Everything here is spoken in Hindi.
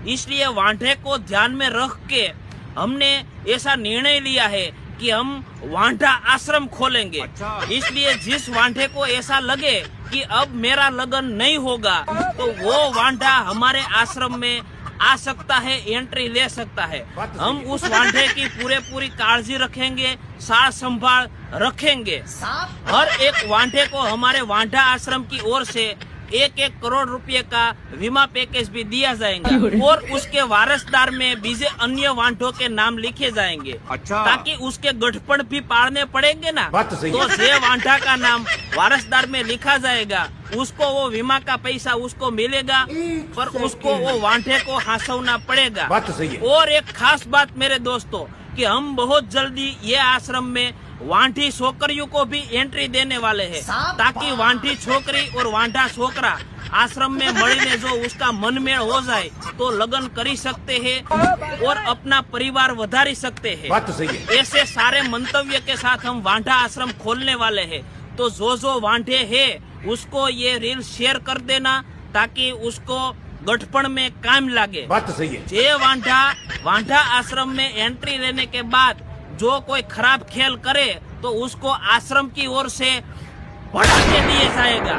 इसलिए वांठे को ध्यान में रख के हमने ऐसा निर्णय लिया है कि हम वांठा आश्रम खोलेंगे। इसलिए जिस वांठे को ऐसा लगे कि अब मेरा लगन नहीं होगा तो वो वांठा हमारे आश्रम में आ सकता है, एंट्री ले सकता है। हम उस वांठे की पूरी काळजी रखेंगे, सार संभाल रखेंगे। हर एक वांठे को हमारे वांठा आश्रम की ओर से 1-1 करोड़ रुपए का बीमा पैकेज भी दिया जाएगा और उसके वारसदार में बीजे अन्य वांठों के नाम लिखे जाएंगे। ताकि उसके गठपण भी पाड़ने पड़ेंगे ना, तो जे वांठा का नाम वारसदार में लिखा जाएगा उसको वो बीमा का पैसा उसको मिलेगा, पर उसको वो वांठे को हांसवना पड़ेगा। और एक खास बात मेरे दोस्तों कि हम बहुत जल्दी ये आश्रम में वांठी छोकरियों को भी एंट्री देने वाले हैं, ताकि वांठी छोकरी और वांठा छोकरा आश्रम में मळीने जो उसका मनमेल हो जाए तो लगन करी सकते हैं और अपना परिवार वधारी सकते हैं। ऐसे सारे मंतव्य के साथ हम वांठा आश्रम खोलने वाले हैं। तो जो वांठे है उसको ये रील शेयर कर देना ताकि उसको गठपण में काम लागे। जे वांठा आश्रम में एंट्री लेने के बाद जो कोई खराब खेल करे तो उसको आश्रम की ओर से भड़का के दिए जाएगा।